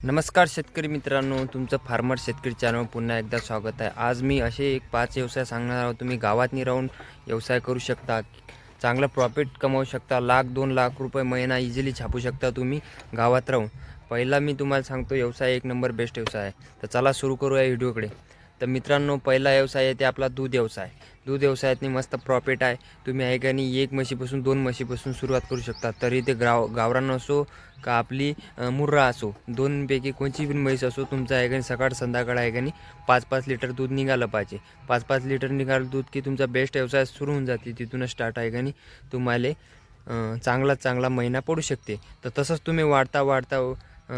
नमस्कार शेतकरी मित्रांनो, तुमचं फार्मर शेतकरी चॅनलवर पुन्हा एकदा स्वागत आहे. आज मी असे एक 5 व्यवसाय सांगणार आहोत. तुम्ही गावातनी राहून व्यवसाय करू शकता, चांगला प्रॉफिट कमवू शकता, लाख 2 लाख रुपये महिना इझिली छापू शकता तुम्ही गावात राहून. पहिला मी तुम्हाला सांगतो व्यवसाय एक नंबर बेस्ट व्यवसाय आहे. तर चला सुरू करूया व्हिडिओकडे. तर मित्रांनो, पहिला व्यवसाय आहे ते आपला दूध व्यवसाय. दूध व्यवसायातनी मस्त प्रॉफिट आहे. तुम्ही आहे का नाही, एक म्हशीपासून 2 म्हशीपासून सुरुवात करू शकता. तरी ते गावरान असो का आपली मुर्रा असो, दोनपैकी कोणची पण म्हैस असो, तुमचं आहे का नाही सकाळ संध्याकाळ आहे का नाही 5-5 लिटर दूध निघालं पाहिजे. 5-5 लिटर निघालं दूध की तुमचा बेस्ट व्यवसाय सुरू होऊन जाते. तिथूनच स्टार्ट आहे का नाही तुम्हाला चांगला महिना पडू शकते. तर तसंच तुम्ही वाढता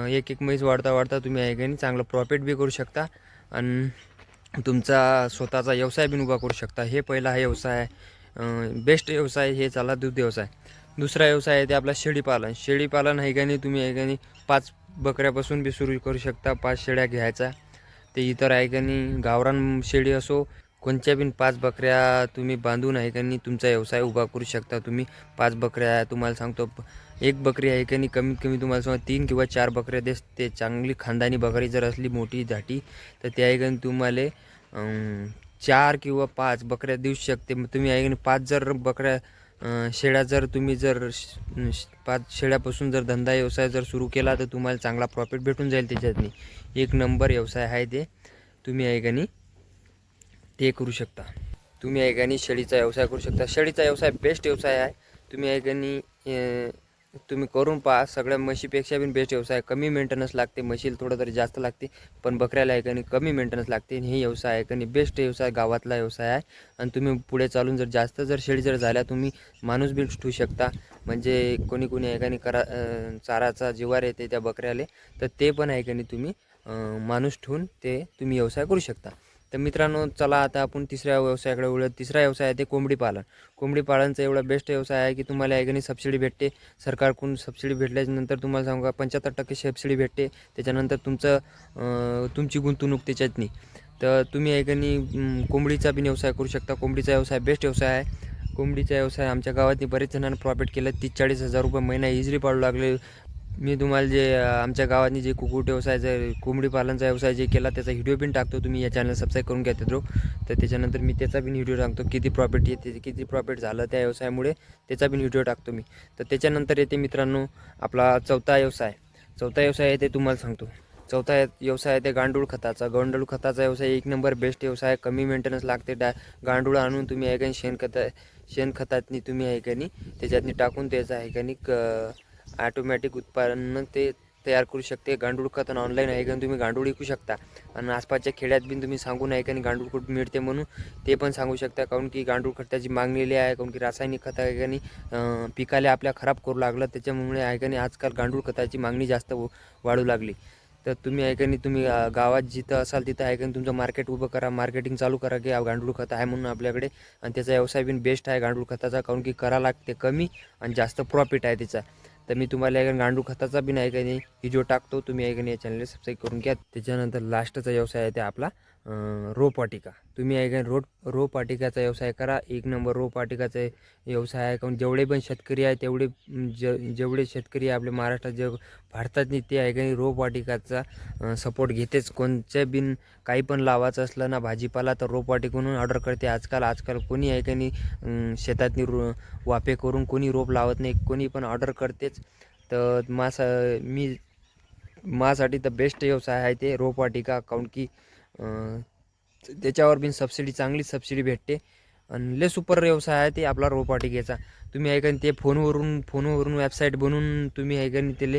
एक एक म्हैस वाढता तुम्ही आहे का नाही चांगलं प्रॉफिट बी करू शकता आणि तुमचा स्वतःचा व्यवसाय बी उभा करू शकता. हे पहिला हे व्यवसाय आहे, बेस्ट व्यवसाय हे चाला दूध व्यवसाय. दुसरा व्यवसाय आहे ते आपला शेळीपालन. शेळीपालन आहे का नाही तुम्ही आहे का नाही 5 बकऱ्यापासून बी सुरू करू शकता. 5 शेळ्या घ्यायचा, ते इतर आहे का नाही गावरान शेळी असो, कोणत्या बी 5 बकऱ्या तुम्ही बांधून आहे का नाही तुमचा व्यवसाय उभा करू शकता. तुम्ही 5 बकऱ्या, तुम्हाला सांगतो एक बकरी आहे का नाही कमीत कमी तुम्हाला सांगतो 3 किंवा 4 बकऱ्या ते चांगली खानदानी बकरी जर असली मोठी धाटी, तर ते आहे का नाही तुम्हाला 4 किंवा 5 बकऱ्या देऊ शकते. मग तुम्ही आहे का नाही 5 जर बकऱ्या शेळ्या जर तुम्ही जर 5 शेळ्यापासून जर धंदा व्यवसाय जर सुरू केला तर तुम्हाला चांगला प्रॉफिट भेटून जाईल. त्याच्यातनी एक नंबर व्यवसाय आहे ते. तुम्ही आहे का नाही ते करू शकता. तुम्ही आहे का नाही शेळीचा व्यवसाय करू शकता. शेळीचा व्यवसाय बेस्ट व्यवसाय आहे. तुम्ही आहे का नाही तुम्ही करून पहा. सगळ्या म्हशीपेक्षा बी बेस्ट व्यवसाय. कमी मेंटेनन्स लागते, म्हशीला थोडं तरी जास्त लागते, पण बकऱ्याला आहे का नाही कमी मेंटेनन्स लागते. हे व्यवसाय आहे का नाही बेस्ट व्यवसाय, गावातला व्यवसाय आहे. आणि तुम्ही पुढे चालून जर जास्त जर शेळी जर झाल्या, तुम्ही माणूस बी ठेवू शकता. म्हणजे कोणी आहे का नाही चाराचा जिवार येते त्या बकऱ्याले, तर ते पण आहे का नाही तुम्ही माणूस ठेवून ते तुम्ही व्यवसाय करू शकता. तर मित्रांनो, चला आता आपण तिसऱ्या व्यवसायाकडे वळूया. तिसरा व्यवसाय आहे ते कोंबडी पालन. कोंबडी पालनचा एवढा बेस्ट व्यवसाय आहे की तुम्हाला आहे का नाही सबसिडी भेटते. सरकारकडून सबसिडी भेटल्यानंतर तुम्हाला सांगू का 75% सबसिडी भेटते. त्याच्यानंतर तुमची गुंतवणूक त्याच्यात नाही. तर तुम्ही आहे का नाही कोंबडीचा बी व्यवसाय करू शकता. कोंबडीचा व्यवसाय बेस्ट व्यवसाय आहे. कोंबडीचा व्यवसाय आमच्या गावातनी बरेच जणांना प्रॉफिट केलं. 30-40 हजार रुपये महिना इझिली पाडू लागले. मी तुम्हाला जे आमच्या गावातनी जे कुक्कुट व्यवसाय जर कोंबडी पालनचा व्यवसाय जे केला त्याचा व्हिडिओ पण टाकतो. तुम्ही या चॅनल सबस्क्राईब करून घ्या तिथं. तर त्याच्यानंतर मी त्याचा पण व्हिडिओ टाकतो, किती प्रॉफिट येते, किती प्रॉफिट झालं त्या व्यवसायामुळे, त्याचा पण व्हिडिओ टाकतो मी. तर त्याच्यानंतर येते मित्रांनो आपला चौथा व्यवसाय. चौथा व्यवसाय आहे ते तुम्हाला सांगतो. चौथा व्यवसाय आहे ते गांडूळ खताचा. गांडूळ खताचा व्यवसाय एक नंबर बेस्ट व्यवसाय. कमी मेंटेनन्स लागते. गांडूळ आणून तुम्ही आहे का शेणखतातनी तुम्ही आहे का नाही त्याच्यातनी टाकून त्याचं आहे का नाही ॲटोमॅटिक उत्पादन ते तयार करू शकते. गांडूळ खत ऑनलाईन आहे का तुम्ही गांडूळ विकू शकता. आणि आसपासच्या खेड्यात बी तुम्ही सांगून आहे का नाही गांडूळ खत मिळते म्हणून ते पण सांगू शकता. काऊन की गांडूळ खताची मागणी आहे. काऊन की रासायनिक खत आहे का नाही पिकाला आपल्या खराब करू लागलं, त्याच्यामुळे आहे का नाही आजकाल गांडूळ खताची मागणी जास्त वाढू लागली. तर तुम्ही आहे का नाही तुम्ही गावात जिथं असाल तिथं आहे का नाही तुमचं मार्केट उभं करा, मार्केटिंग चालू करा की गांडूळ खत आहे म्हणून आपल्याकडे. आणि त्याचा व्यवसाय पण बेस्ट आहे गांडूळ खताचा. काऊन की करा लागते कमी आणि जास्त प्रॉफिट आहे त्याचा. तर मी तुम्हाला गांडूळ खताचा बी आहे का नाही व्हिडिओ टाकतो. तुम्ही आहे का नाही या चॅनलला सबस्क्राईब करून घ्या. त्याच्यानंतर लास्टचा व्यवसाय आहे ते आपला रोपवाटिका. तुम्ही आहे का रोपवाटिकाचा व्यवसाय करा. एक नंबर रोपवाटिकाचा व्यवसाय आहे. कारण जेवढे पण शेतकरी आहे तेवढे जेवढे शेतकरी आहे आपल्या महाराष्ट्रात भारतात नाही ते आहे का नाही रोपवाटिकाचा सपोर्ट घेतेच. कोणत्या बिन काही पण लावायचं असलं ना भाजीपाला तर रोपवाटिकेकडून ऑर्डर करते. आजकाल कोणी आहे का नाही शेतातनी वाफे करून कोणी रोप लावत नाही, कोणी पण ऑर्डर करतेच. तर माझ्यासाठी तर बेस्ट व्यवसाय आहे ते रोपवाटिका. काऊन की त्याच्यावर बिन चांगली सबसिडी भेटते. आणि लय सुपर व्यवसाय आहे ते आपला रोपवाटिकेचा. तुम्ही आहे का ते फोनवरून वेबसाईट बनवून तुम्ही आहे का त्याला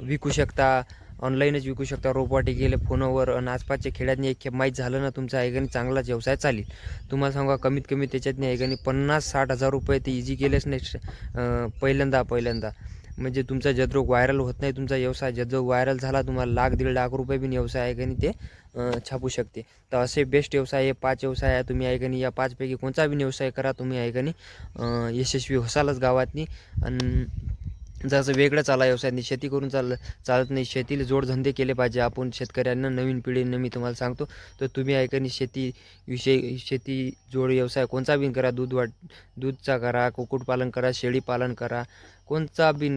विकू शकता. ऑनलाईनच विकू शकता रोपवाटिकेला फोनवर. आणि आसपासच्या खेड्यातनी एक खेप माहीत झालं ना तुमचा आहे का चांगलाच व्यवसाय चालेल. तुम्हाला सांगा कमीत कमी त्याच्यातनी आहे का 50-60 हजार रुपये ते इझी केलेच नाही पहिल्यांदा. म्हणजे तुमचा जद्रोग व्हायरल होत नाही. तुमचा व्यवसाय जद्रोग व्हायरल झाला तुम्हाला लाख-1.5 लाख रुपये बी व्यवसाय आहे का ते छापू शकते. तर असे बेस्ट व्यवसाय हे 5 व्यवसाय आहे. तुम्ही आहे का या 5 पैकी कोणता बी व्यवसाय करा, तुम्ही आहे का यशस्वी होसालच गावातनी. आणि जसं वेगळं चाला व्यवसाय नाही, शेती करून चालत नाही. शेतीला जोडधंदे केले पाहिजे आपण शेतकऱ्यांना. नवीन पिढीनं मी तुम्हाला सांगतो. तर तुम्ही आहे का शेती जोड व्यवसाय कोणता बी करा. दूधचा करा, कुक्कुटपालन करा, शेळीपालन करा, कोणता बी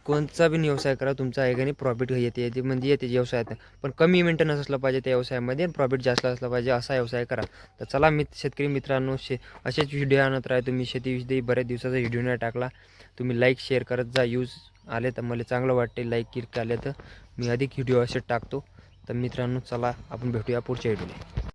कोणता बी व्यवसाय करा, तुमचा आहे का नाही प्रॉफिट येते म्हणजे येते व्यवसायात. पण कमी मेंटेनन्स असलं पाहिजे त्या व्यवसायामध्ये आणि प्रॉफिट जास्त असलं पाहिजे, असा व्यवसाय करा. तर चला शेतकरी मित्रांनो, असेच व्हिडिओ आणत राहा. तुम्ही शेतीविषयी बऱ्याच दिवसाचा व्हिडिओ नाही टाकला. तुम्ही लाईक शेअर करत जा. यूज आले तर मला चांगलं वाटते, लाईक क्लिक आले तर मी अधिक व्हिडिओ असे टाकतो. तर मित्रांनो चला आपण भेटूया पुढच्या व्हिडिओला.